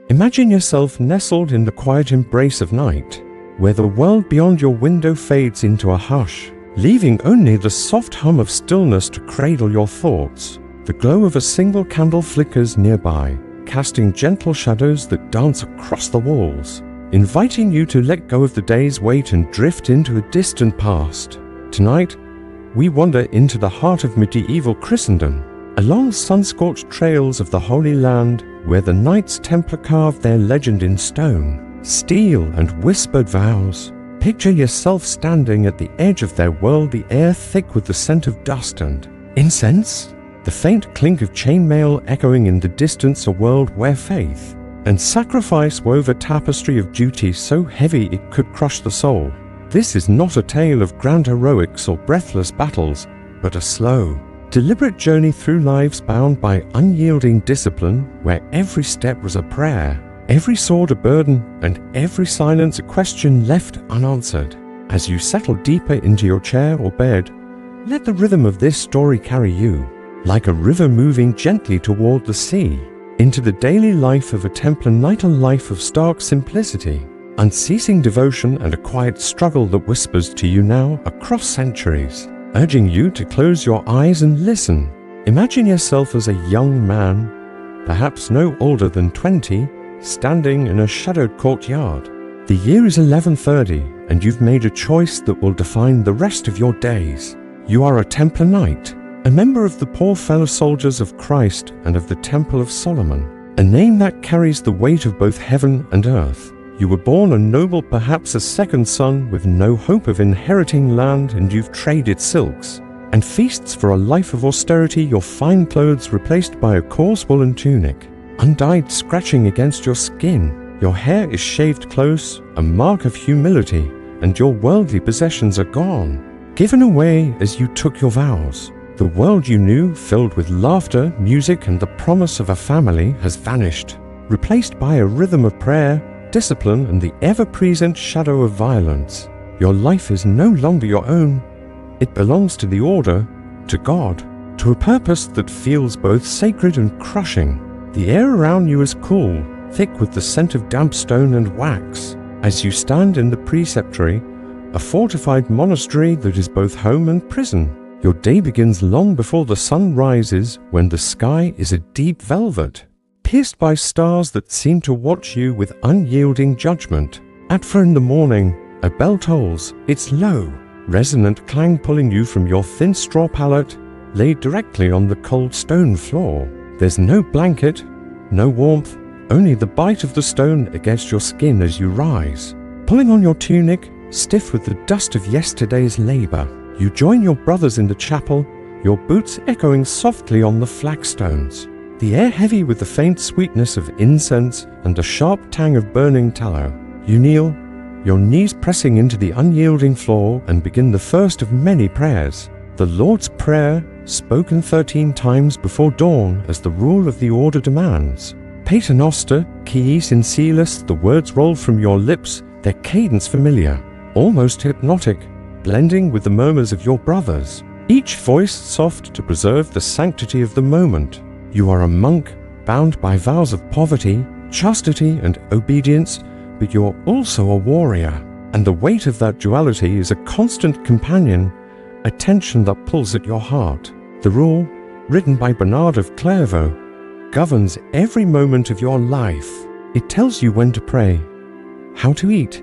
Imagine yourself nestled in the quiet embrace of night, where the world beyond your window fades into a hush, leaving only the soft hum of stillness to cradle your thoughts. The glow of a single candle flickers nearby, casting gentle shadows that dance across the walls, inviting you to let go of the day's weight and drift into a distant past. Tonight, we wander into the heart of medieval Christendom, along sun-scorched trails of the Holy Land, where the Knights Templar carved their legend in stone, steel, and whispered vows. Picture yourself standing at the edge of their world, the air thick with the scent of dust and incense, the faint clink of chainmail echoing in the distance, a world where faith and sacrifice wove a tapestry of duty so heavy it could crush the soul. This is not a tale of grand heroics or breathless battles, but a slow, deliberate journey through lives bound by unyielding discipline, where every step was a prayer, every sword a burden, and every silence a question left unanswered. As you settle deeper into your chair or bed, let the rhythm of this story carry you, like a river moving gently toward the sea, into the daily life of a Templar Knight, a life of stark simplicity, unceasing devotion, and a quiet struggle that whispers to you now across centuries, urging you to close your eyes and listen. Imagine yourself as a young man, perhaps no older than 20, standing in a shadowed courtyard. The year is 1130, and you've made a choice that will define the rest of your days. You are a Templar Knight, a member of the poor fellow soldiers of Christ and of the Temple of Solomon, a name that carries the weight of both heaven and earth. You were born a noble, perhaps a second son, with no hope of inheriting land, and you've traded silks and feasts for a life of austerity, your fine clothes replaced by a coarse woolen tunic, undyed, scratching against your skin. Your hair is shaved close, a mark of humility, and your worldly possessions are gone, given away as you took your vows. The world you knew, filled with laughter, music, and the promise of a family, has vanished, replaced by a rhythm of prayer, discipline, and the ever-present shadow of violence. Your life is no longer your own. It belongs to the Order, to God, to a purpose that feels both sacred and crushing. The air around you is cool, thick with the scent of damp stone and wax, as you stand in the preceptory, a fortified monastery that is both home and prison. Your day begins long before the sun rises, when the sky is a deep velvet, pierced by stars that seem to watch you with unyielding judgment. At 4 in the morning, a bell tolls, its low, resonant clang pulling you from your thin straw pallet laid directly on the cold stone floor. There's no blanket, no warmth, only the bite of the stone against your skin as you rise. Pulling on your tunic, stiff with the dust of yesterday's labor, you join your brothers in the chapel, your boots echoing softly on the flagstones, the air heavy with the faint sweetness of incense and a sharp tang of burning tallow. You kneel, your knees pressing into the unyielding floor, and begin the first of many prayers, the Lord's Prayer, spoken 13 times before dawn as the rule of the Order demands. Pater Noster, Quis in Celis, the words roll from your lips, their cadence familiar, almost hypnotic, blending with the murmurs of your brothers, each voice soft to preserve the sanctity of the moment. You are a monk, bound by vows of poverty, chastity, and obedience, but you're also a warrior, and the weight of that duality is a constant companion, a tension that pulls at your heart. The rule, written by Bernard of Clairvaux, governs every moment of your life. It tells you when to pray, how to eat,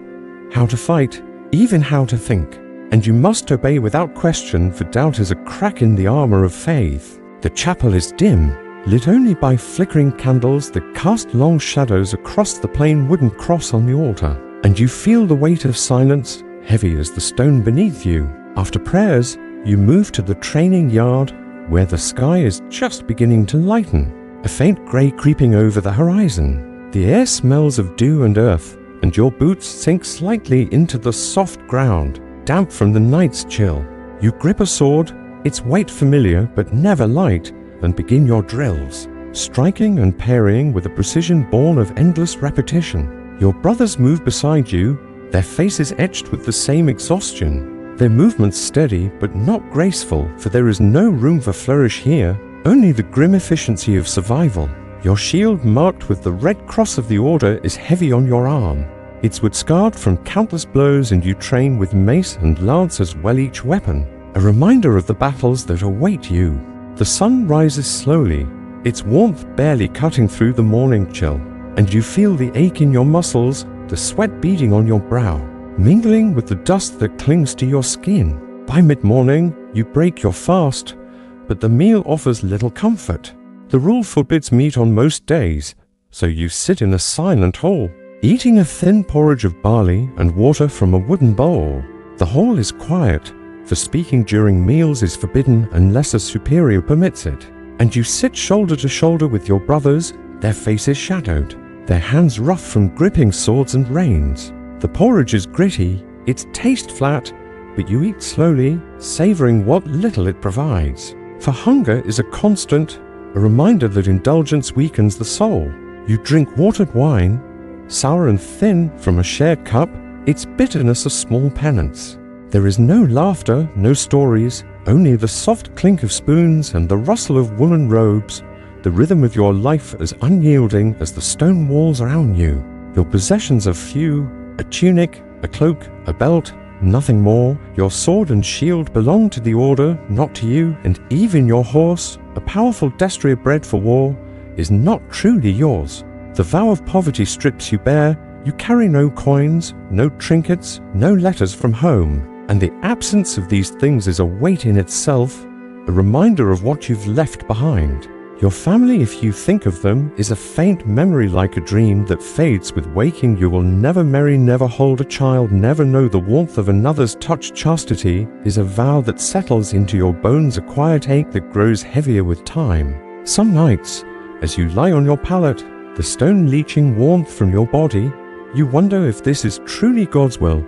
how to fight, even how to think. And you must obey without question, for doubt is a crack in the armor of faith. The chapel is dim, lit only by flickering candles that cast long shadows across the plain wooden cross on the altar, and you feel the weight of silence, heavy as the stone beneath you. After prayers, you move to the training yard, where the sky is just beginning to lighten, a faint grey creeping over the horizon. The air smells of dew and earth, and your boots sink slightly into the soft ground, damp from the night's chill. You grip a sword, its weight familiar but never light, and begin your drills, striking and parrying with a precision born of endless repetition. Your brothers move beside you, their faces etched with the same exhaustion, their movements steady but not graceful, for there is no room for flourish here, only the grim efficiency of survival. Your shield, marked with the red cross of the order, is heavy on your arm. It's scarred from countless blows, and you train with mace and lance as well, each weapon a reminder of the battles that await you. The sun rises slowly, its warmth barely cutting through the morning chill, and you feel the ache in your muscles, the sweat beading on your brow, mingling with the dust that clings to your skin. By mid-morning, you break your fast, but the meal offers little comfort. The rule forbids meat on most days, so you sit in a silent hall, eating a thin porridge of barley and water from a wooden bowl. The hall is quiet, for speaking during meals is forbidden unless a superior permits it, and you sit shoulder to shoulder with your brothers, their faces shadowed, their hands rough from gripping swords and reins. The porridge is gritty, its taste flat, but you eat slowly, savoring what little it provides. For hunger is a constant, a reminder that indulgence weakens the soul. You drink watered wine, sour and thin from a shared cup, its bitterness a small penance. There is no laughter, no stories, only the soft clink of spoons and the rustle of woolen robes, the rhythm of your life as unyielding as the stone walls around you. Your possessions are few, a tunic, a cloak, a belt, nothing more. Your sword and shield belong to the order, not to you, and even your horse, a powerful destrier bred for war, is not truly yours. The vow of poverty strips you bare, you carry no coins, no trinkets, no letters from home. And the absence of these things is a weight in itself, a reminder of what you've left behind. Your family, if you think of them, is a faint memory like a dream that fades with waking. You will never marry, never hold a child, never know the warmth of another's touch. Chastity is a vow that settles into your bones, a quiet ache that grows heavier with time. Some nights, as you lie on your pallet, the stone leaching warmth from your body, you wonder if this is truly God's will.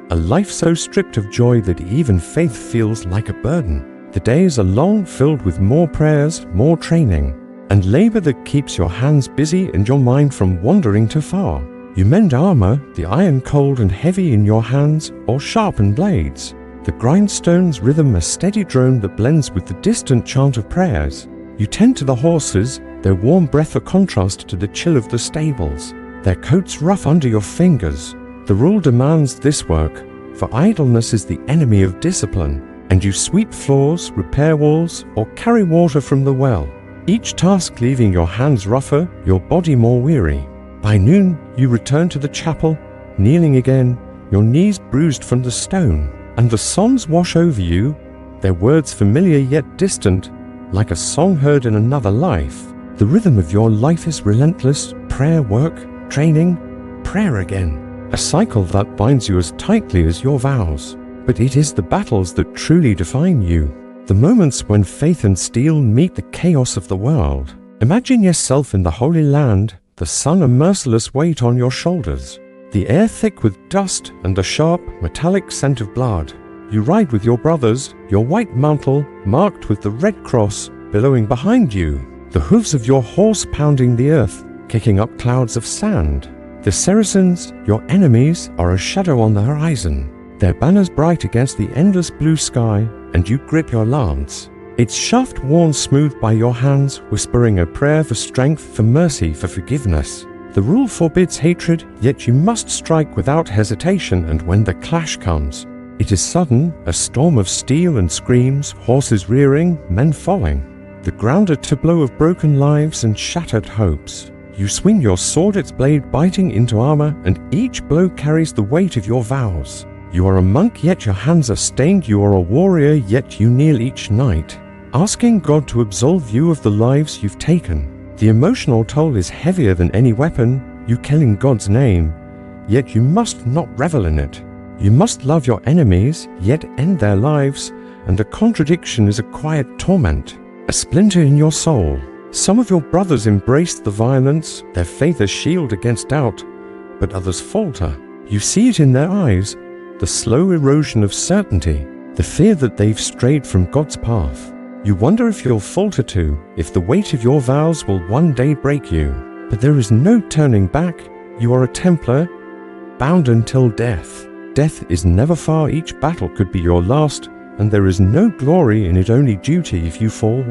A life so stripped of joy that even faith feels like a burden. The days are long, filled with more prayers, more training, and labor that keeps your hands busy and your mind from wandering too far. You mend armor, the iron cold and heavy in your hands, or sharpen blades. The grindstone's rhythm a steady drone that blends with the distant chant of prayers. You tend to the horses, their warm breath a contrast to the chill of the stables, their coats rough under your fingers. The rule demands this work, for idleness is the enemy of discipline, and you sweep floors, repair walls, or carry water from the well, each task leaving your hands rougher, your body more weary. By noon, you return to the chapel, kneeling again, your knees bruised from the stone, and the psalms wash over you, their words familiar yet distant, like a song heard in another life. The rhythm of your life is relentless, prayer, work, training, prayer again. A cycle that binds you as tightly as your vows. But it is the battles that truly define you. The moments when faith and steel meet the chaos of the world. Imagine yourself in the Holy Land, the sun a merciless weight on your shoulders, the air thick with dust and a sharp, metallic scent of blood. You ride with your brothers, your white mantle marked with the red cross billowing behind you, the hooves of your horse pounding the earth, kicking up clouds of sand. The Saracens, your enemies, are a shadow on the horizon, their banners bright against the endless blue sky, and you grip your lance, its shaft worn smooth by your hands, whispering a prayer for strength, for mercy, for forgiveness. The rule forbids hatred, yet you must strike without hesitation, and when the clash comes, it is sudden, a storm of steel and screams, horses rearing, men falling, the ground a tableau of broken lives and shattered hopes. You swing your sword, its blade biting into armor, and each blow carries the weight of your vows. You are a monk, yet your hands are stained. You are a warrior, yet you kneel each night, asking God to absolve you of the lives you've taken. The emotional toll is heavier than any weapon. You kill in God's name, yet you must not revel in it. You must love your enemies, yet end their lives, and the contradiction is a quiet torment, a splinter in your soul. Some of your brothers embrace the violence, their faith a shield against doubt, but others falter. You see it in their eyes, the slow erosion of certainty, the fear that they've strayed from God's path. You wonder if you'll falter too, if the weight of your vows will one day break you. But there is no turning back. You are a Templar, bound until death. Death is never far, each battle could be your last, and there is no glory in it, only duty if you fall.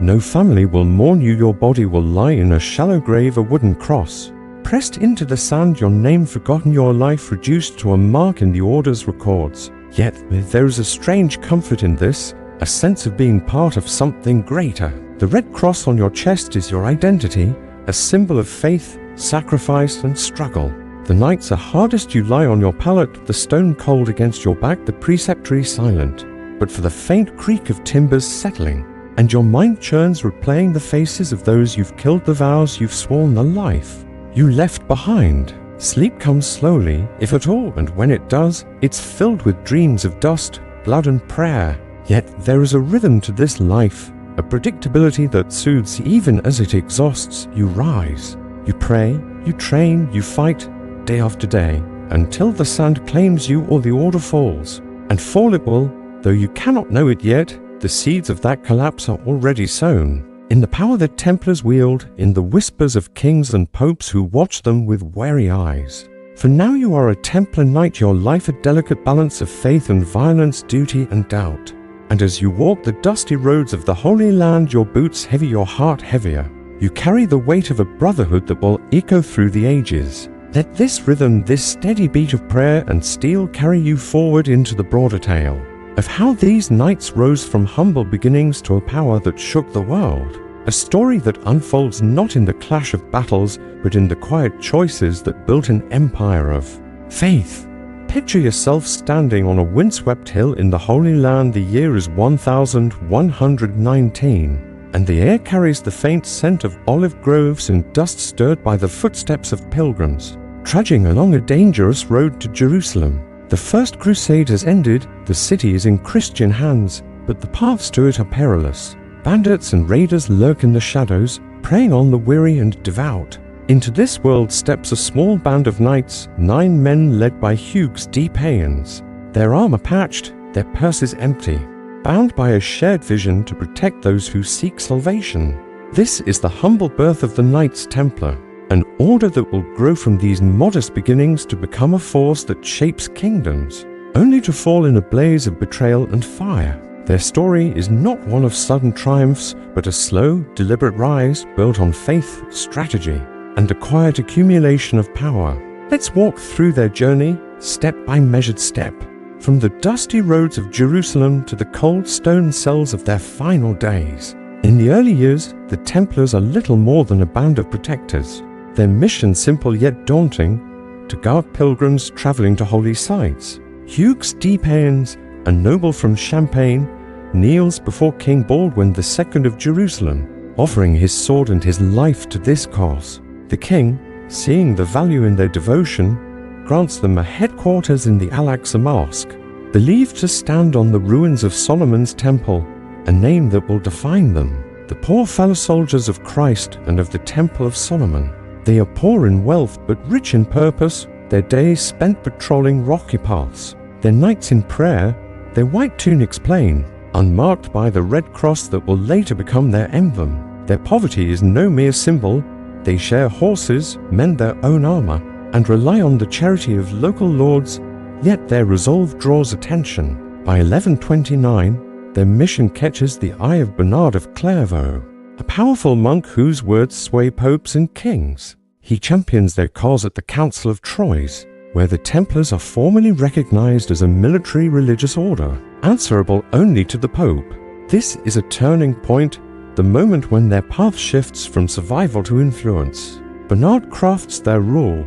No family will mourn you, your body will lie in a shallow grave, a wooden cross. Pressed into the sand, your name forgotten, your life reduced to a mark in the order's records. Yet there is a strange comfort in this, a sense of being part of something greater. The red cross on your chest is your identity, a symbol of faith, sacrifice, and struggle. The nights are hardest, you lie on your pallet, the stone cold against your back, the preceptory silent, but for the faint creak of timbers settling, and your mind churns replaying the faces of those you've killed, the vows you've sworn, the life you left behind. Sleep comes slowly, if at all, and when it does, it's filled with dreams of dust, blood, and prayer. Yet there is a rhythm to this life, a predictability that soothes even as it exhausts. You rise, you pray, you train, you fight, day after day, until the sand claims you or the order falls. And fall it will, though you cannot know it yet. The seeds of that collapse are already sown. In the power that Templars wield, in the whispers of kings and popes who watch them with wary eyes. For now you are a Templar Knight, your life a delicate balance of faith and violence, duty and doubt. And as you walk the dusty roads of the Holy Land, your boots heavy, your heart heavier, you carry the weight of a brotherhood that will echo through the ages. Let this rhythm, this steady beat of prayer and steel carry you forward into the broader tale of how these knights rose from humble beginnings to a power that shook the world. A story that unfolds not in the clash of battles, but in the quiet choices that built an empire of faith. Picture yourself standing on a windswept hill in the Holy Land. The year is 1119, and the air carries the faint scent of olive groves and dust stirred by the footsteps of pilgrims, trudging along a dangerous road to Jerusalem. The First Crusade has ended, the city is in Christian hands, but the paths to it are perilous. Bandits and raiders lurk in the shadows, preying on the weary and devout. Into this world steps a small band of knights, 9 men led by Hugues de Payens, their armor patched, their purses empty, bound by a shared vision to protect those who seek salvation. This is the humble birth of the Knights Templar, an order that will grow from these modest beginnings to become a force that shapes kingdoms, only to fall in a blaze of betrayal and fire. Their story is not one of sudden triumphs, but a slow, deliberate rise built on faith, strategy, and a quiet accumulation of power. Let's walk through their journey, step by measured step, from the dusty roads of Jerusalem to the cold stone cells of their final days. In the early years, the Templars are little more than a band of protectors. Their mission simple yet daunting, to guard pilgrims traveling to holy sites. Hugues de Payens, a noble from Champagne, kneels before King Baldwin II of Jerusalem, offering his sword and his life to this cause. The king, seeing the value in their devotion, grants them a headquarters in the Al-Aqsa Mosque, believed to stand on the ruins of Solomon's temple, a name that will define them. The poor fellow soldiers of Christ and of the Temple of Solomon. They are poor in wealth but rich in purpose, their days spent patrolling rocky paths, their nights in prayer, their white tunics plain, unmarked by the red cross that will later become their emblem. Their poverty is no mere symbol. They share horses, mend their own armor, and rely on the charity of local lords, yet their resolve draws attention. By 1129, their mission catches the eye of Bernard of Clairvaux, a powerful monk whose words sway popes and kings. He champions their cause at the Council of Troyes, where the Templars are formally recognized as a military religious order, answerable only to the Pope. This is a turning point, the moment when their path shifts from survival to influence. Bernard crafts their rule,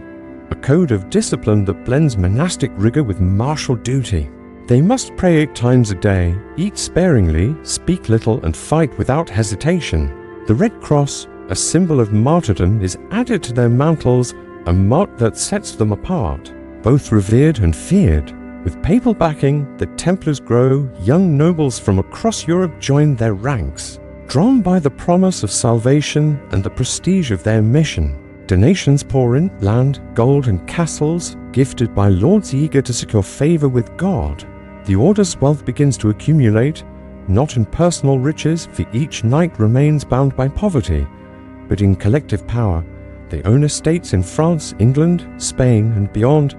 a code of discipline that blends monastic rigor with martial duty. They must pray 8 times a day, eat sparingly, speak little, and fight without hesitation. The Red Cross, a symbol of martyrdom, is added to their mantles, a mark that sets them apart. Both revered and feared. With papal backing, the Templars grow. Young nobles from across Europe join their ranks, drawn by the promise of salvation and the prestige of their mission. Donations pour in, land, gold, and castles, gifted by lords eager to secure favor with God. The order's wealth begins to accumulate, not in personal riches, for each knight remains bound by poverty, but in collective power. They own estates in France, England, Spain, and beyond,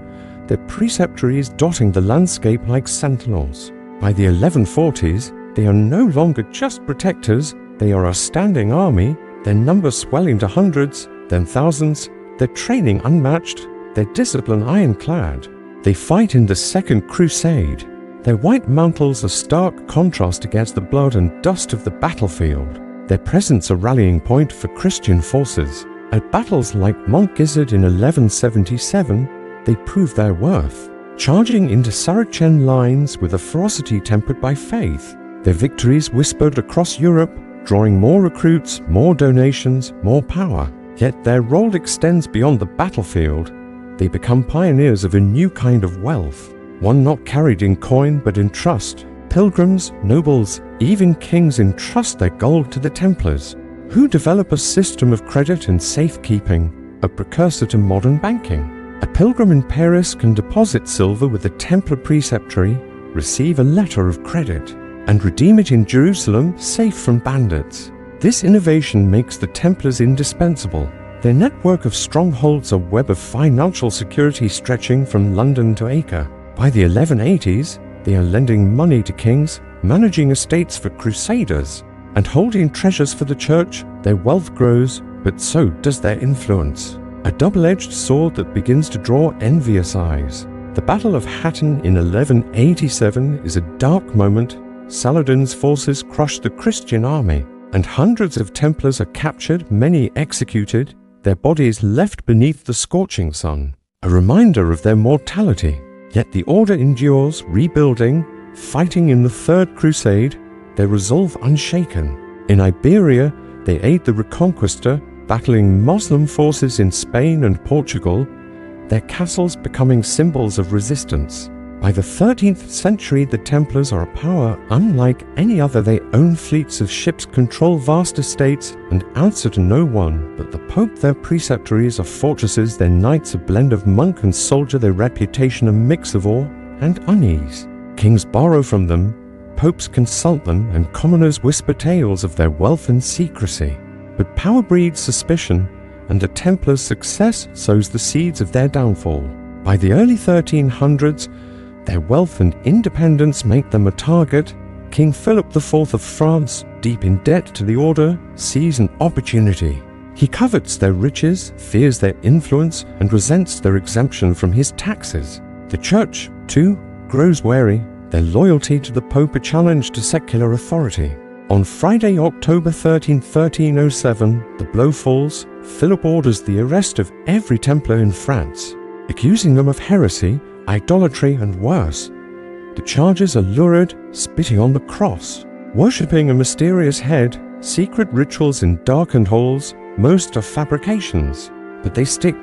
their preceptories dotting the landscape like sentinels. By the 1140s, they are no longer just protectors, They are a standing army, their numbers swelling to hundreds, then thousands, their training unmatched, their discipline ironclad. They fight in the Second Crusade. Their white mantles are stark contrast against the blood and dust of the battlefield. Their presence a rallying point for Christian forces. At battles like Mont Gizzard in 1177, they prove their worth, charging into Saracen lines with a ferocity tempered by faith. Their victories whispered across Europe, drawing more recruits, more donations, more power. Yet their role extends beyond the battlefield. They become pioneers of a new kind of wealth, one not carried in coin but in trust. Pilgrims, nobles, even kings entrust their gold to the Templars, who develop a system of credit and safekeeping, a precursor to modern banking. A pilgrim in Paris can deposit silver with the Templar preceptory, receive a letter of credit, and redeem it in Jerusalem safe from bandits. This innovation makes the Templars indispensable. Their network of strongholds a web of financial security stretching from London to Acre. By the 1180s, they are lending money to kings, managing estates for crusaders, and holding treasures for the church. Their wealth grows, but so does their influence. A double-edged sword that begins to draw envious eyes. The Battle of Hattin in 1187 is a dark moment. Saladin's forces crush the Christian army, and hundreds of Templars are captured, many executed, their bodies left beneath the scorching sun, a reminder of their mortality. Yet the order endures, rebuilding, fighting in the Third Crusade, their resolve unshaken. In Iberia, they aid the Reconquista, battling Muslim forces in Spain and Portugal, their castles becoming symbols of resistance. By the 13th century, the Templars are a power unlike any other. They own fleets of ships, control vast estates, and answer to no one but the Pope. Their preceptories are fortresses, their knights a blend of monk and soldier, their reputation a mix of awe and unease. Kings borrow from them, popes consult them, and commoners whisper tales of their wealth and secrecy. But power breeds suspicion, and the Templars' success sows the seeds of their downfall. By the early 1300s, their wealth and independence make them a target. King Philip IV of France, deep in debt to the order, sees an opportunity. He covets their riches, fears their influence, and resents their exemption from his taxes. The Church, too, grows wary, their loyalty to the Pope a challenge to secular authority. On Friday, October 13, 1307, the blow falls. Philip orders the arrest of every Templar in France, accusing them of heresy, idolatry, and worse. The charges are lurid, spitting on the cross, worshipping a mysterious head, secret rituals in darkened halls. Most are fabrications, but they stick.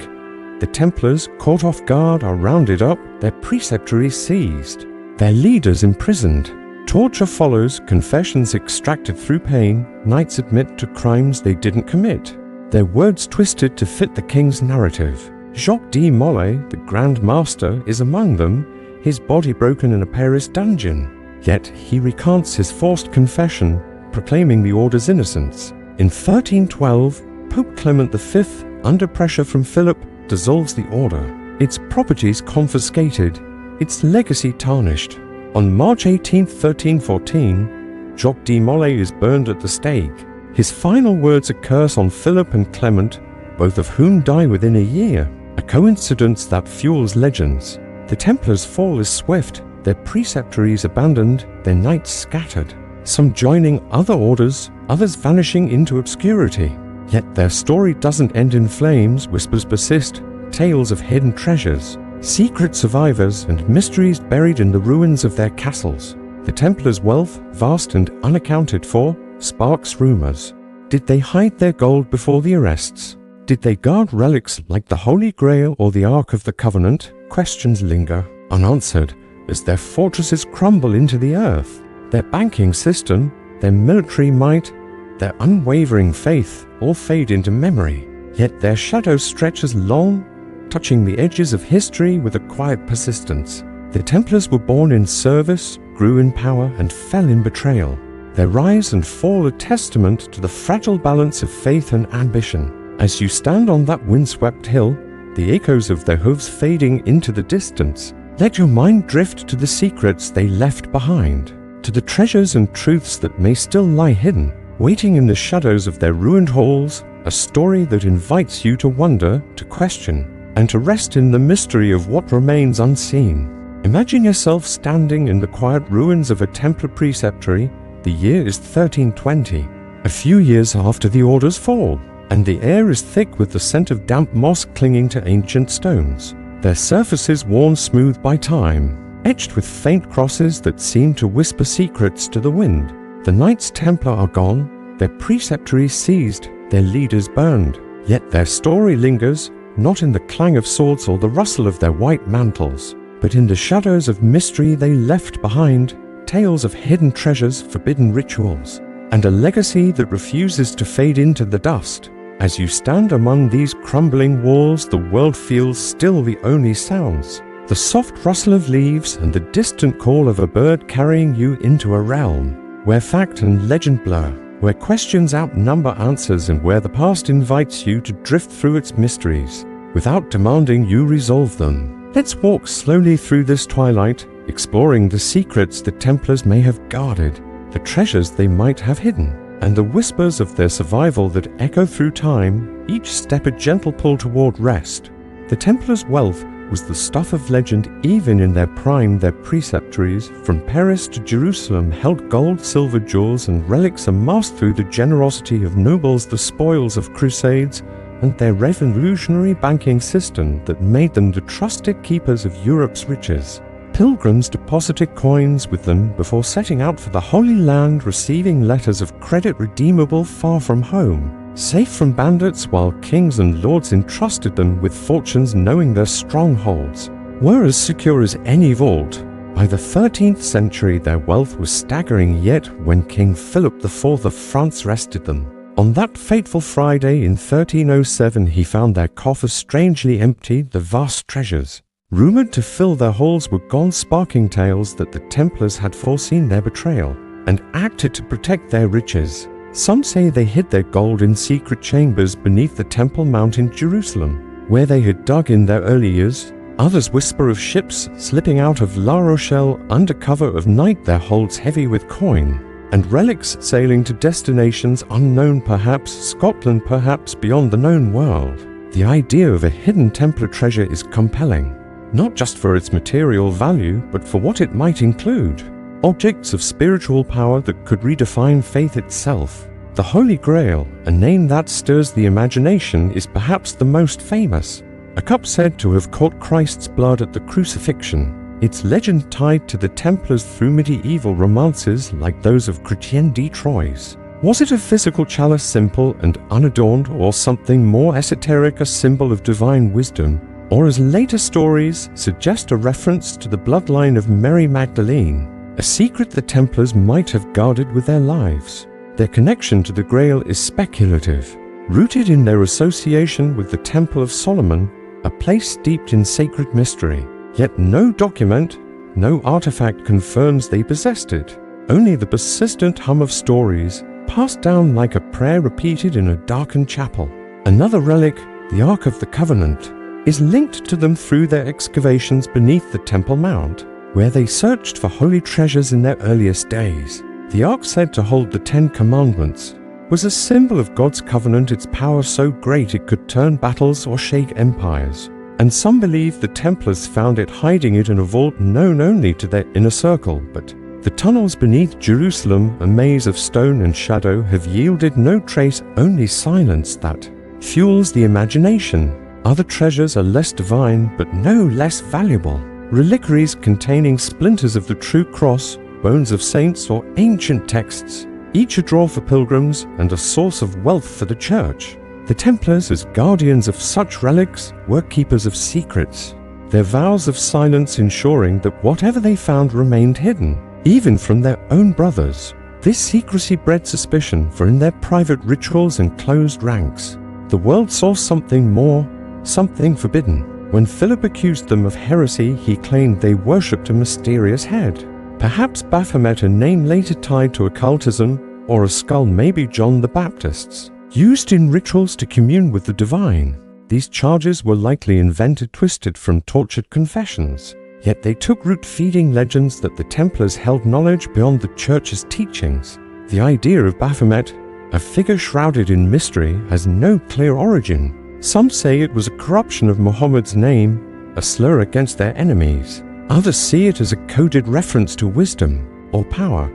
The Templars, caught off guard, are rounded up, their preceptories seized, their leaders imprisoned. Torture follows, confessions extracted through pain, knights admit to crimes they didn't commit, their words twisted to fit the king's narrative. Jacques de Molay, the Grand Master, is among them, his body broken in a Paris dungeon. Yet he recants his forced confession, proclaiming the order's innocence. In 1312, Pope Clement V, under pressure from Philip, dissolves the order, its properties confiscated, its legacy tarnished. On March 18, 1314, Jacques de Molay is burned at the stake. His final words a curse on Philip and Clement, both of whom die within a year, a coincidence that fuels legends. The Templars' fall is swift, their preceptories abandoned, their knights scattered, some joining other orders, others vanishing into obscurity. Yet their story doesn't end in flames, whispers persist, tales of hidden treasures, secret survivors, and mysteries buried in the ruins of their castles. The Templars' wealth, vast and unaccounted for, sparks rumors. Did they hide their gold before the arrests? Did they guard relics like the Holy Grail or the Ark of the Covenant? Questions linger, unanswered, as their fortresses crumble into the earth. Their banking system, their military might, their unwavering faith all fade into memory. Yet their shadow stretches long, touching the edges of history with a quiet persistence. The Templars were born in service, grew in power, and fell in betrayal. Their rise and fall a testament to the fragile balance of faith and ambition. As you stand on that windswept hill, the echoes of their hooves fading into the distance, let your mind drift to the secrets they left behind, to the treasures and truths that may still lie hidden. waiting in the shadows of their ruined halls, a story that invites you to wonder, to question, and to rest in the mystery of what remains unseen. Imagine yourself standing in the quiet ruins of a Templar preceptory. The year is 1320, a few years after the Order's fall, and the air is thick with the scent of damp moss clinging to ancient stones, their surfaces worn smooth by time, etched with faint crosses that seem to whisper secrets to the wind. The Knights Templar are gone, their preceptories seized, their leaders burned, yet their story lingers, not in the clang of swords or the rustle of their white mantles, but in the shadows of mystery they left behind, tales of hidden treasures, forbidden rituals, and a legacy that refuses to fade into the dust. As you stand among these crumbling walls, the world feels still the only sounds, the soft rustle of leaves and the distant call of a bird carrying you into a realm where fact and legend blur, where questions outnumber answers, and where the past invites you to drift through its mysteries without demanding you resolve them. Let's walk slowly through this twilight, exploring the secrets the Templars may have guarded, the treasures they might have hidden, and the whispers of their survival that echo through time, each step a gentle pull toward rest. The Templars' wealth was the stuff of legend even in their prime. Their preceptories, from Paris to Jerusalem, held gold, silver, jewels, and relics amassed through the generosity of nobles, the spoils of crusades, and their revolutionary banking system that made them the trusted keepers of Europe's riches. Pilgrims deposited coins with them before setting out for the Holy Land, receiving letters of credit redeemable far from home, safe from bandits, while kings and lords entrusted them with fortunes knowing their strongholds were as secure as any vault. By the 13th century their wealth was staggering, yet when King Philip IV of France wrested them, on that fateful Friday in 1307 he found their coffers strangely empty, the vast treasures rumored to fill their halls were gone, sparking tales that the Templars had foreseen their betrayal and acted to protect their riches. Some say they hid their gold in secret chambers beneath the Temple Mount in Jerusalem, where they had dug in their early years. Others whisper of ships slipping out of La Rochelle under cover of night, their holds heavy with coin, and relics sailing to destinations unknown, perhaps Scotland, perhaps beyond the known world. The idea of a hidden Templar treasure is compelling, not just for its material value, but for what it might include. Objects of spiritual power that could redefine faith itself. The Holy Grail, a name that stirs the imagination, is perhaps the most famous. A cup said to have caught Christ's blood at the crucifixion, its legend tied to the Templars through medieval romances like those of Chrétien de Troyes. Was it a physical chalice, simple and unadorned, or something more esoteric, a symbol of divine wisdom? Or, as later stories suggest, a reference to the bloodline of Mary Magdalene, a secret the Templars might have guarded with their lives. Their connection to the Grail is speculative, rooted in their association with the Temple of Solomon, a place steeped in sacred mystery. Yet no document, no artifact confirms they possessed it, only the persistent hum of stories, passed down like a prayer repeated in a darkened chapel. Another relic, the Ark of the Covenant, is linked to them through their excavations beneath the Temple Mount, where they searched for holy treasures in their earliest days. The Ark, said to hold the 10 Commandments, was a symbol of God's covenant, its power so great it could turn battles or shake empires. And some believe the Templars found it, hiding it in a vault known only to their inner circle. But the tunnels beneath Jerusalem, a maze of stone and shadow, have yielded no trace, only silence that fuels the imagination. Other treasures are less divine, but no less valuable. Reliquaries containing splinters of the true cross, bones of saints, or ancient texts, each a draw for pilgrims and a source of wealth for the church. The Templars, as guardians of such relics, were keepers of secrets, their vows of silence ensuring that whatever they found remained hidden, even from their own brothers. This secrecy bred suspicion, for in their private rituals and closed ranks, the world saw something more, something forbidden. When Philip accused them of heresy, he claimed they worshipped a mysterious head, perhaps Baphomet, a name later tied to occultism, or a skull, maybe John the Baptist's, used in rituals to commune with the divine. These charges were likely invented, twisted from tortured confessions, yet they took root, feeding legends that the Templars held knowledge beyond the Church's teachings. The idea of Baphomet, a figure shrouded in mystery has no clear origin. Some say it was a corruption of Muhammad's name, a slur against their enemies. Others see it as a coded reference to wisdom or power.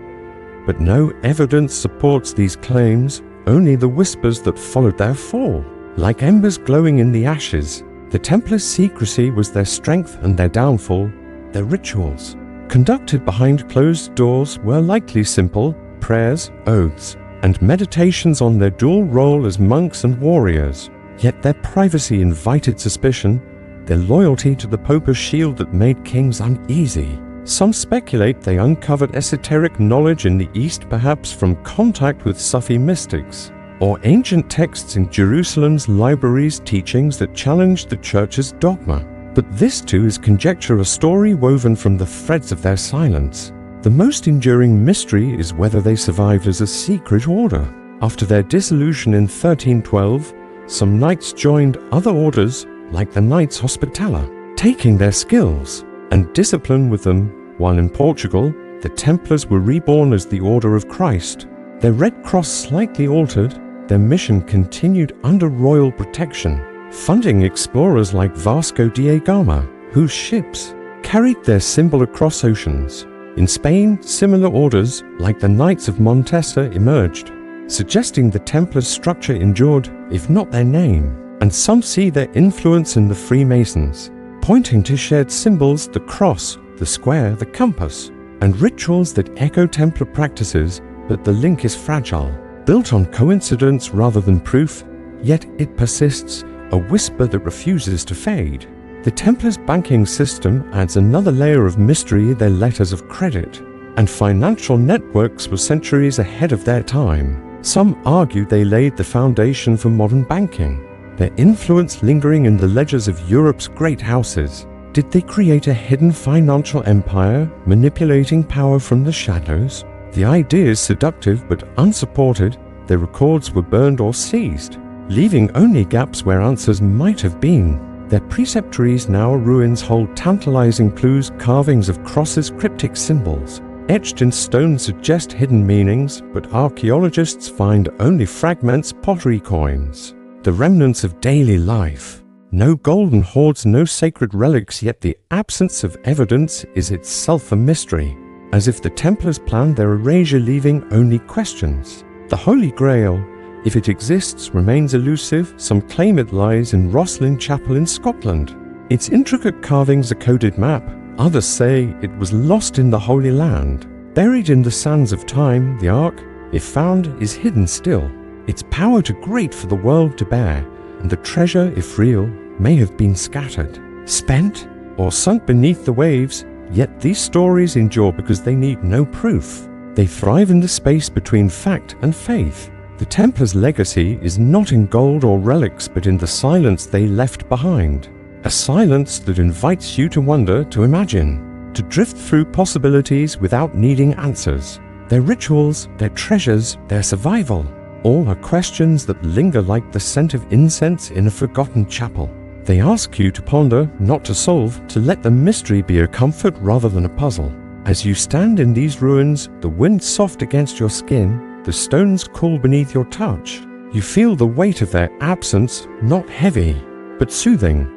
But no evidence supports these claims, only the whispers that followed their fall. Like embers glowing in the ashes, the Templars' secrecy was their strength and their downfall. Their rituals, conducted behind closed doors, were likely simple prayers, oaths, and meditations on their dual role as monks and warriors. Yet their privacy invited suspicion, their loyalty to the Pope a shield that made kings uneasy. Some speculate they uncovered esoteric knowledge in the East, perhaps from contact with Sufi mystics, or ancient texts in Jerusalem's libraries, teachings that challenged the Church's dogma. But this too is conjecture, a story woven from the threads of their silence. The most enduring mystery is whether they survived as a secret order. After their dissolution in 1312, some knights joined other orders, like the Knights Hospitaller, taking their skills and discipline with them, while in Portugal, the Templars were reborn as the Order of Christ. Their red cross slightly altered, their mission continued under royal protection, funding explorers like Vasco da Gama, whose ships carried their symbol across oceans. In Spain, similar orders, like the Knights of Montesa, emerged, suggesting the Templars' structure endured, if not their name. And some see their influence in the Freemasons, pointing to shared symbols, the cross, the square, the compass, and rituals that echo Templar practices, but the link is fragile, built on coincidence rather than proof, yet it persists, a whisper that refuses to fade. The Templars' banking system adds another layer of mystery, their letters of credit and financial networks were centuries ahead of their time. Some argue they laid the foundation for modern banking, their influence lingering in the ledgers of Europe's great houses. Did they create a hidden financial empire, manipulating power from the shadows? The idea is seductive but unsupported. Their records were burned or seized, leaving only gaps where answers might have been. Their preceptories, now ruins, hold tantalizing clues. Carvings of crosses, cryptic symbols etched in stone suggest hidden meanings, but archaeologists find only fragments, pottery, coins, the remnants of daily life. No golden hoards, no sacred relics, yet the absence of evidence is itself a mystery, as if the Templars planned their erasure, leaving only questions. The Holy Grail, if it exists, remains elusive. Some claim it lies in Rosslyn Chapel in Scotland. Its intricate carvings a coded map. Others say it was lost in the Holy Land. Buried in the sands of time, the Ark, if found, is hidden still. Its power too great for the world to bear, and the treasure, if real, may have been scattered, spent, or sunk beneath the waves. Yet these stories endure because they need no proof. They thrive in the space between fact and faith. The Templars' legacy is not in gold or relics, but in the silence they left behind. A silence that invites you to wonder, to imagine, to drift through possibilities without needing answers. Their rituals, their treasures, their survival, all are questions that linger like the scent of incense in a forgotten chapel. They ask you to ponder, not to solve, to let the mystery be a comfort rather than a puzzle. As you stand in these ruins, the wind soft against your skin, the stones cool beneath your touch, you feel the weight of their absence, not heavy, but soothing.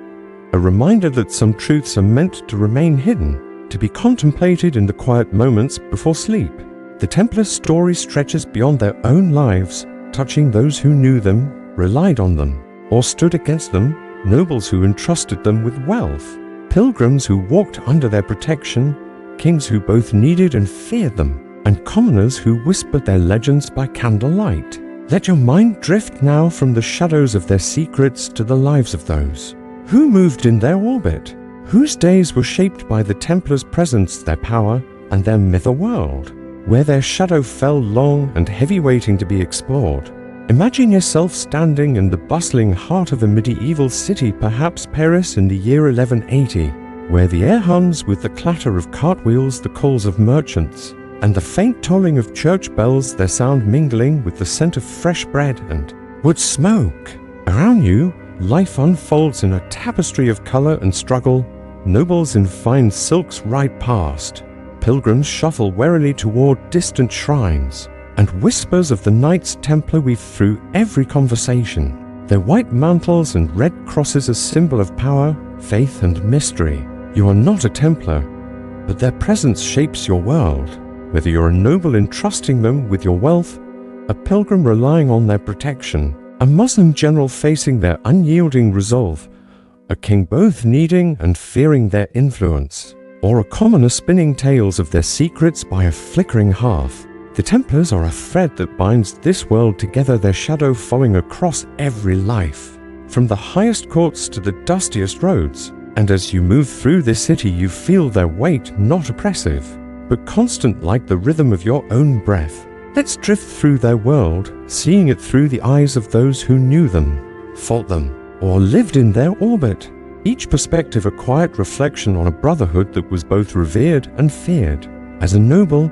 A reminder that some truths are meant to remain hidden, to be contemplated in the quiet moments before sleep. The Templars' story stretches beyond their own lives, touching those who knew them, relied on them, or stood against them, nobles who entrusted them with wealth, pilgrims who walked under their protection, kings who both needed and feared them, and commoners who whispered their legends by candlelight. Let your mind drift now from the shadows of their secrets to the lives of those who moved in their orbit, whose days were shaped by the Templars' presence, their power, and their mythical world, where their shadow fell long and heavy, waiting to be explored. Imagine yourself standing in the bustling heart of a medieval city, perhaps Paris in the year 1180, where the air hums with the clatter of cartwheels, the calls of merchants, and the faint tolling of church bells, their sound mingling with the scent of fresh bread and wood smoke. Around you, life unfolds in a tapestry of color and struggle. Nobles in fine silks ride past. Pilgrims shuffle warily toward distant shrines. and whispers of the Knights Templar weave through every conversation. Their white mantles and red crosses a symbol of power, faith, and mystery. You are not a Templar, but their presence shapes your world. Whether you're a noble entrusting them with your wealth, a pilgrim relying on their protection, a Muslim general facing their unyielding resolve, a king both needing and fearing their influence, or a commoner spinning tales of their secrets by a flickering hearth, the Templars are a thread that binds this world together, their shadow following across every life, from the highest courts to the dustiest roads. And as you move through this city, you feel their weight, not oppressive, but constant like the rhythm of your own breath. Let's drift through their world, seeing it through the eyes of those who knew them, fought them, or lived in their orbit. Each perspective a quiet reflection on a brotherhood that was both revered and feared. As a noble,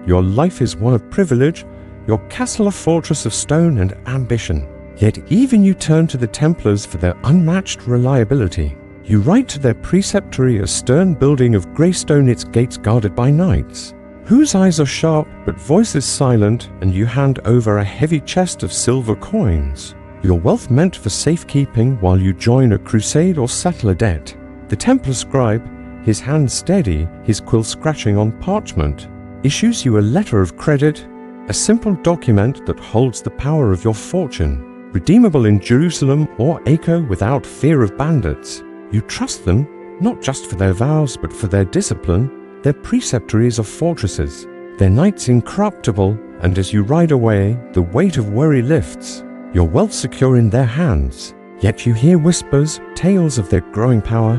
your life is one of privilege, your castle a fortress of stone and ambition. Yet even you turn to the Templars for their unmatched reliability. You ride to their preceptory, a stern building of grey stone, its gates guarded by knights, whose eyes are sharp but voices silent, and you hand over a heavy chest of silver coins, your wealth meant for safekeeping while you join a crusade or settle a debt. The Templar scribe, his hand steady, his quill scratching on parchment, issues you a letter of credit, a simple document that holds the power of your fortune, redeemable in Jerusalem or Acre without fear of bandits. You trust them, not just for their vows but for their discipline. Their preceptories are fortresses, their knights incorruptible, and as you ride away, the weight of worry lifts, your wealth secure in their hands. Yet you hear whispers, tales of their growing power,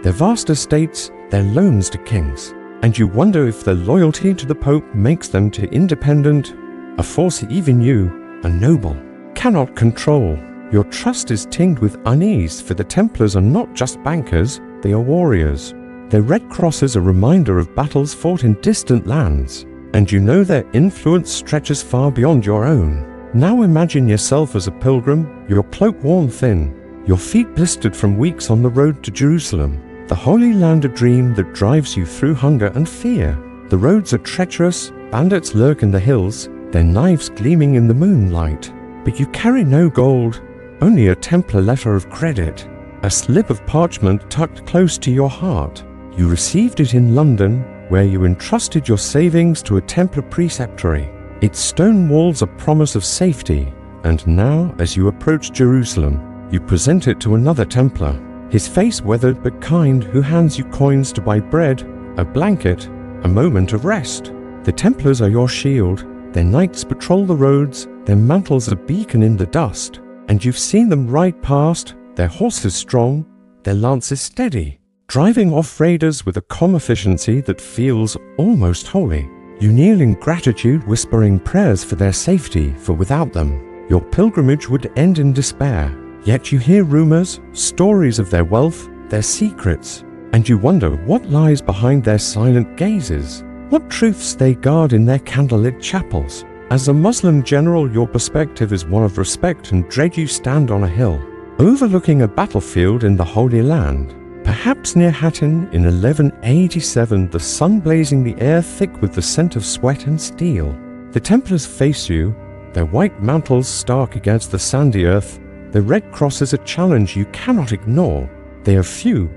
their vast estates, their loans to kings, and you wonder if their loyalty to the Pope makes them too independent, a force even you, a noble, cannot control. Your trust is tinged with unease, for the Templars are not just bankers, they are warriors. Their red cross is a reminder of battles fought in distant lands, and you know their influence stretches far beyond your own. Now imagine yourself as a pilgrim, your cloak worn thin, your feet blistered from weeks on the road to Jerusalem, the Holy Land, a dream that drives you through hunger and fear. The roads are treacherous, bandits lurk in the hills, their knives gleaming in the moonlight. But you carry no gold, only a Templar letter of credit, a slip of parchment tucked close to your heart. You received it in London, where you entrusted your savings to a Templar preceptory. Its stone walls a promise of safety, and now, as you approach Jerusalem, you present it to another Templar, his face weathered but kind, who hands you coins to buy bread, a blanket, a moment of rest. The Templars are your shield, their knights patrol the roads, their mantles a beacon in the dust, and you've seen them ride past, their horses strong, their lances steady, driving off raiders with a calm efficiency that feels almost holy. You kneel in gratitude, whispering prayers for their safety, for without them, your pilgrimage would end in despair. Yet you hear rumors, stories of their wealth, their secrets, and you wonder what lies behind their silent gazes, what truths they guard in their candlelit chapels. As a Muslim general, your perspective is one of respect and dread. You stand on a hill, overlooking a battlefield in the Holy Land, perhaps near Hattin in 1187, the sun blazing the air thick with the scent of sweat and steel. The Templars face you, their white mantles stark against the sandy earth, their red crosses a challenge you cannot ignore. They are few,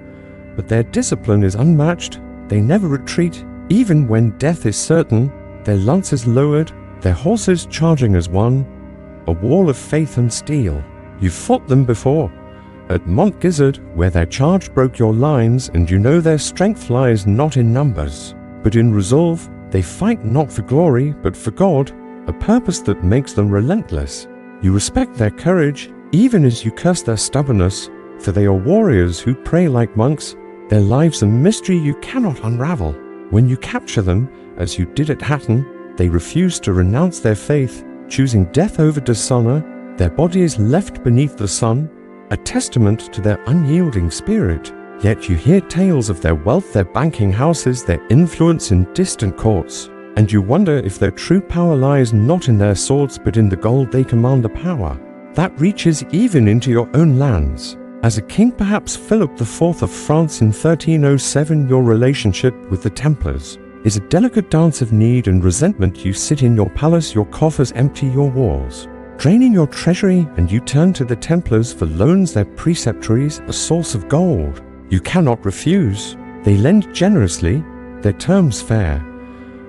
but their discipline is unmatched. They never retreat, even when death is certain, their lances lowered, their horses charging as one, a wall of faith and steel. You've fought them before, at Mont Gizzard, where their charge broke your lines, and you know their strength lies not in numbers, but in resolve. They fight not for glory, but for God, a purpose that makes them relentless. You respect their courage, even as you curse their stubbornness, for they are warriors who pray like monks, their lives a mystery you cannot unravel. When you capture them, as you did at Hatton, they refuse to renounce their faith, choosing death over dishonor. Their bodies left beneath the sun, a testament to their unyielding spirit. Yet you hear tales of their wealth, their banking houses, their influence in distant courts, and you wonder if their true power lies not in their swords but in the gold they command, a power that reaches even into your own lands. As a king, perhaps Philip IV of France in 1307, your relationship with the Templars is a delicate dance of need and resentment. You sit in your palace, your coffers empty, your walls draining your treasury, and you turn to the Templars for loans, their preceptories, a source of gold. You cannot refuse. They lend generously, their terms fair,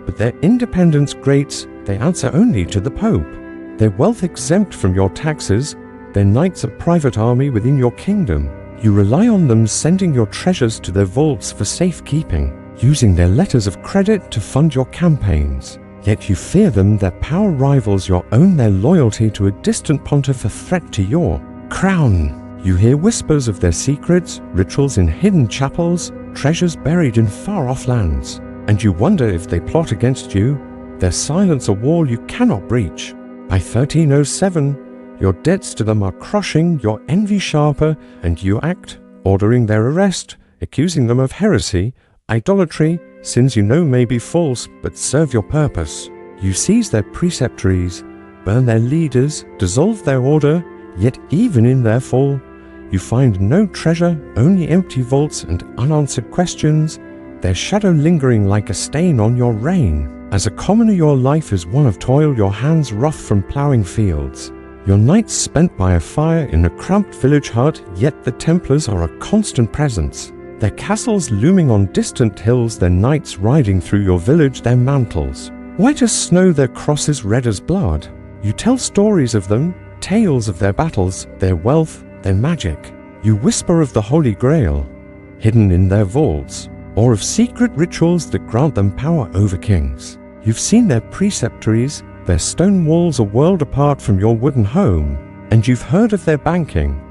but their independence great, they answer only to the Pope. Their wealth exempt from your taxes, their knights a private army within your kingdom. You rely on them, sending your treasures to their vaults for safekeeping, using their letters of credit to fund your campaigns. Yet you fear them, their power rivals your own, their loyalty to a distant pontiff a threat to your crown. You hear whispers of their secrets, rituals in hidden chapels, treasures buried in far-off lands, and you wonder if they plot against you, their silence a wall you cannot breach. By 1307, your debts to them are crushing, your envy sharper, and you act, ordering their arrest, accusing them of heresy, idolatry, sins you know may be false, but serve your purpose. You seize their preceptories, burn their leaders, dissolve their order, yet even in their fall, you find no treasure, only empty vaults and unanswered questions, their shadow lingering like a stain on your reign. As a commoner your life is one of toil, your hands rough from ploughing fields, your nights spent by a fire in a cramped village hut, yet the Templars are a constant presence. Their castles looming on distant hills, their knights riding through your village, their mantles white as snow, their crosses red as blood. You tell stories of them, tales of their battles, their wealth, their magic. You whisper of the Holy Grail, hidden in their vaults, or of secret rituals that grant them power over kings. You've seen their preceptories, their stone walls a world apart from your wooden home, and you've heard of their banking,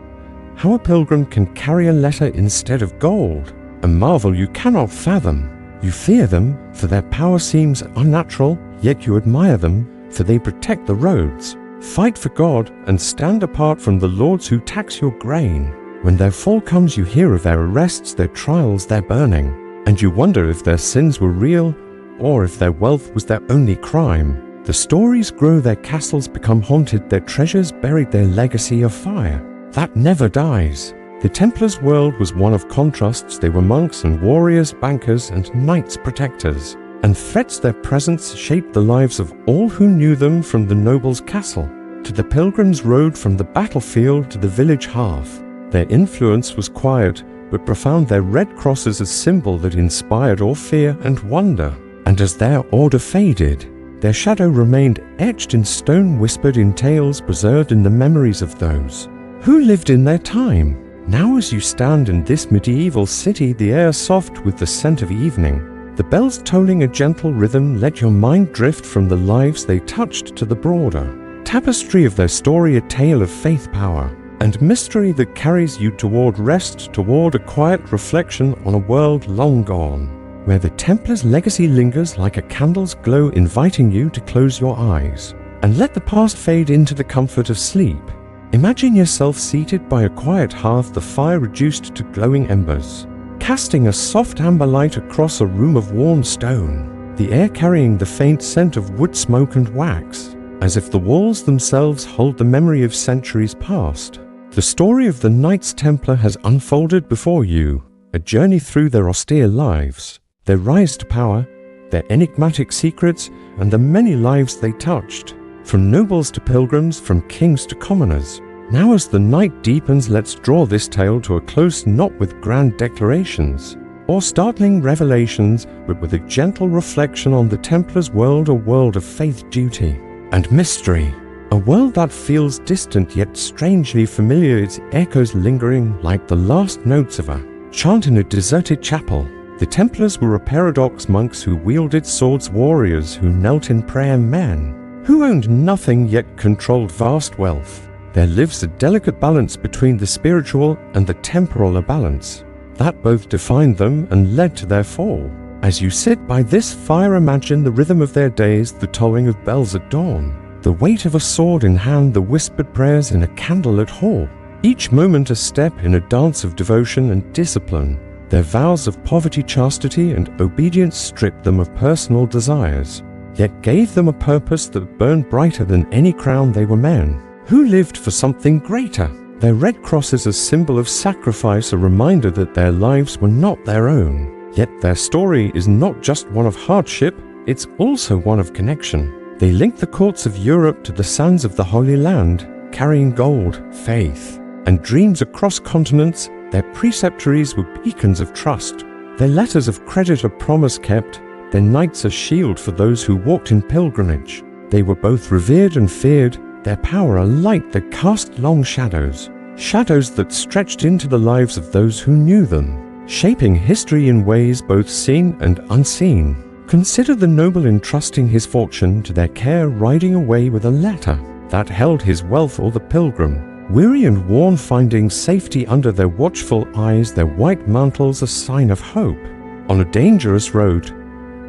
how a pilgrim can carry a letter instead of gold, a marvel you cannot fathom. You fear them, for their power seems unnatural, yet you admire them, for they protect the roads, fight for God, and stand apart from the lords who tax your grain. When their fall comes, you hear of their arrests, their trials, their burning, and you wonder if their sins were real, or if their wealth was their only crime. The stories grow, their castles become haunted, their treasures buried, their legacy of fire that never dies. The Templars' world was one of contrasts. They were monks and warriors, bankers and knights protectors, and threats their presence shaped the lives of all who knew them, from the noble's castle to the pilgrim's road, from the battlefield to the village hearth. Their influence was quiet but profound, their red crosses a symbol that inspired awe, fear and wonder. And as their order faded, their shadow remained etched in stone, whispered in tales, preserved in the memories of those who lived in their time. Now as you stand in this medieval city, the air soft with the scent of evening, the bells tolling a gentle rhythm, let your mind drift from the lives they touched to the broader tapestry of their story, a tale of faith, power, and mystery that carries you toward rest, toward a quiet reflection on a world long gone, where the Templars' legacy lingers like a candle's glow, inviting you to close your eyes and let the past fade into the comfort of sleep. Imagine yourself seated by a quiet hearth, the fire reduced to glowing embers, casting a soft amber light across a room of worn stone, the air carrying the faint scent of wood smoke and wax, as if the walls themselves hold the memory of centuries past. The story of the Knights Templar has unfolded before you, a journey through their austere lives, their rise to power, their enigmatic secrets, and the many lives they touched, from nobles to pilgrims, from kings to commoners. Now as the night deepens, let's draw this tale to a close, not with grand declarations or startling revelations, but with a gentle reflection on the Templars' world, a world of faith, duty, and mystery. A world that feels distant yet strangely familiar, its echoes lingering like the last notes of a chant in a deserted chapel. The Templars were a paradox, monks who wielded swords, warriors who knelt in prayer, men who owned nothing yet controlled vast wealth. There lives a delicate balance between the spiritual and the temporal, a balance that both defined them and led to their fall. As you sit by this fire, imagine the rhythm of their days, the tolling of bells at dawn, the weight of a sword in hand, the whispered prayers in a candlelit hall, each moment a step in a dance of devotion and discipline. Their vows of poverty, chastity, and obedience stripped them of personal desires, yet gave them a purpose that burned brighter than any crown. They were men who lived for something greater. Their red crosses a symbol of sacrifice, a reminder that their lives were not their own. Yet their story is not just one of hardship, it's also one of connection. They link the courts of Europe to the sands of the Holy Land, carrying gold, faith, and dreams across continents. Their preceptories were beacons of trust. Their letters of credit a promise kept, their knights a shield for those who walked in pilgrimage. They were both revered and feared, their power a light that cast long shadows, shadows that stretched into the lives of those who knew them, shaping history in ways both seen and unseen. Consider the noble entrusting his fortune to their care, riding away with a letter that held his wealth, or the pilgrim, weary and worn, finding safety under their watchful eyes, their white mantles a sign of hope. On a dangerous road,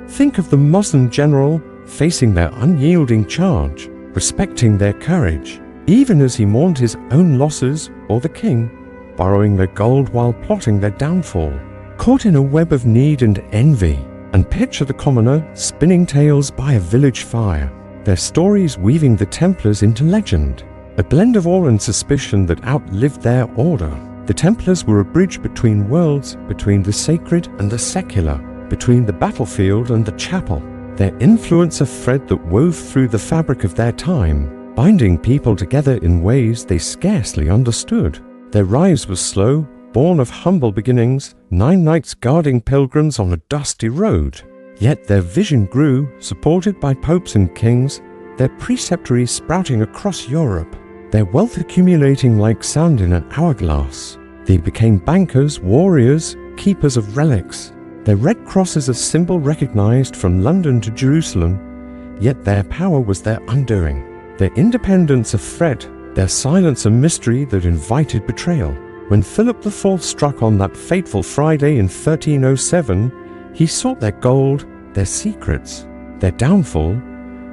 think of the Muslim general facing their unyielding charge, respecting their courage, even as he mourned his own losses, or the king, borrowing their gold while plotting their downfall. Caught in a web of need and envy, and picture the commoner spinning tales by a village fire, their stories weaving the Templars into legend, a blend of awe and suspicion that outlived their order. The Templars were a bridge between worlds, between the sacred and the secular, between the battlefield and the chapel. Their influence a thread that wove through the fabric of their time, binding people together in ways they scarcely understood. Their rise was slow, born of humble beginnings, 9 knights guarding pilgrims on a dusty road. Yet their vision grew, supported by popes and kings, their preceptories sprouting across Europe, their wealth accumulating like sand in an hourglass. They became bankers, warriors, keepers of relics, their red crosses a symbol recognized from London to Jerusalem, yet their power was their undoing, their independence a threat, their silence a mystery that invited betrayal. When Philip IV struck on that fateful Friday in 1307, he sought their gold, their secrets, their downfall,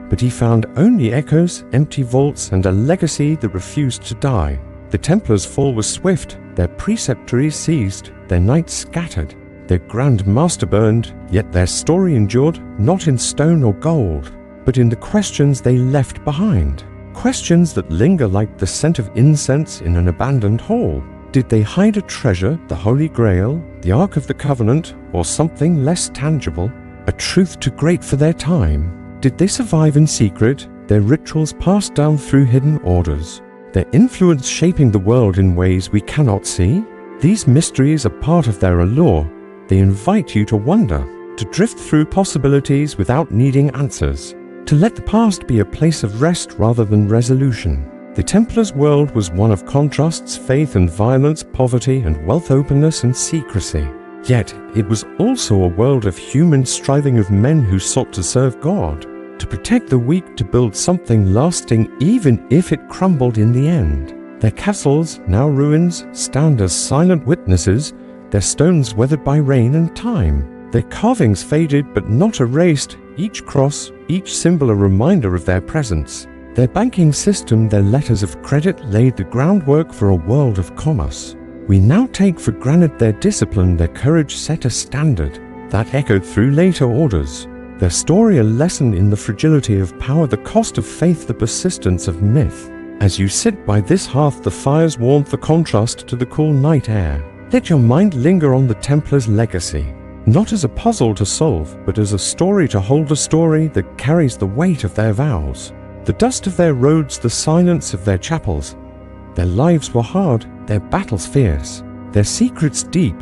but he found only echoes, empty vaults, and a legacy that refused to die. The Templars' fall was swift, their preceptories seized, their knights scattered, their grand master burned, yet their story endured, not in stone or gold, but in the questions they left behind. Questions that linger like the scent of incense in an abandoned hall. Did they hide a treasure, the Holy Grail, the Ark of the Covenant, or something less tangible, a truth too great for their time? Did they survive in secret, their rituals passed down through hidden orders, their influence shaping the world in ways we cannot see? These mysteries are part of their allure. They invite you to wonder, to drift through possibilities without needing answers, to let the past be a place of rest rather than resolution. The Templars' world was one of contrasts, faith and violence, poverty and wealth, openness and secrecy. Yet it was also a world of human striving, of men who sought to serve God, to protect the weak, to build something lasting even if it crumbled in the end. Their castles, now ruins, stand as silent witnesses, their stones weathered by rain and time, their carvings faded but not erased, each cross, each symbol a reminder of their presence. Their banking system, their letters of credit laid the groundwork for a world of commerce. We now take for granted their discipline, their courage set a standard that echoed through later orders. Their story a lesson in the fragility of power, the cost of faith, the persistence of myth. As you sit by this hearth, the fire's warmth, the contrast to the cool night air, let your mind linger on the Templars' legacy, not as a puzzle to solve, but as a story to hold, a story that carries the weight of their vows. The dust of their roads, the silence of their chapels. Their lives were hard, their battles fierce, their secrets deep,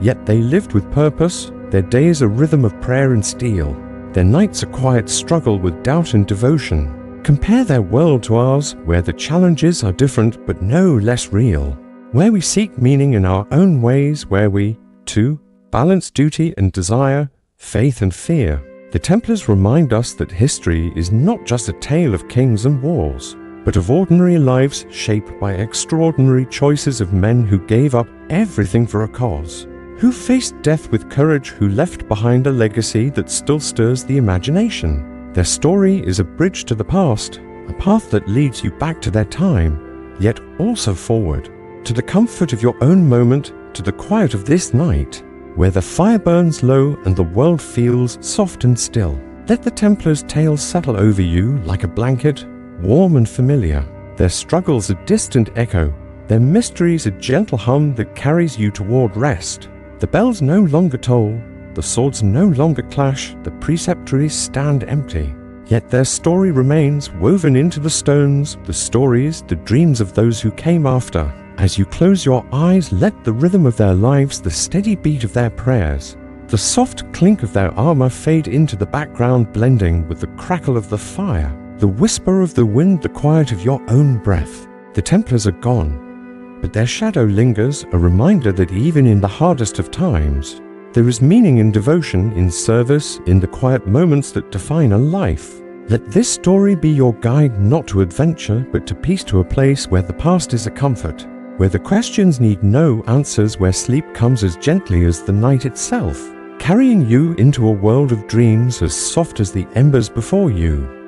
yet they lived with purpose, their days a rhythm of prayer and steel, their nights a quiet struggle with doubt and devotion. Compare their world to ours, where the challenges are different but no less real, where we seek meaning in our own ways, where we, too, balance duty and desire, faith and fear. The Templars remind us that history is not just a tale of kings and wars, but of ordinary lives shaped by extraordinary choices of men who gave up everything for a cause, who faced death with courage, who left behind a legacy that still stirs the imagination. Their story is a bridge to the past, a path that leads you back to their time, yet also forward, to the comfort of your own moment, to the quiet of this night, where the fire burns low and the world feels soft and still. Let the Templars' tale settle over you like a blanket, warm and familiar. Their struggles a distant echo, their mysteries a gentle hum that carries you toward rest. The bells no longer toll, The swords no longer clash, the preceptories stand empty. Yet their story remains woven into the stones, the stories, the dreams of those who came after. As you close your eyes, let the rhythm of their lives, the steady beat of their prayers, the soft clink of their armor fade into the background, blending with the crackle of the fire, the whisper of the wind, the quiet of your own breath. The Templars are gone, but their shadow lingers, a reminder that even in the hardest of times, there is meaning in devotion, in service, in the quiet moments that define a life. Let this story be your guide not to adventure, but to peace, to a place where the past is a comfort, where the questions need no answers, where sleep comes as gently as the night itself, carrying you into a world of dreams as soft as the embers before you.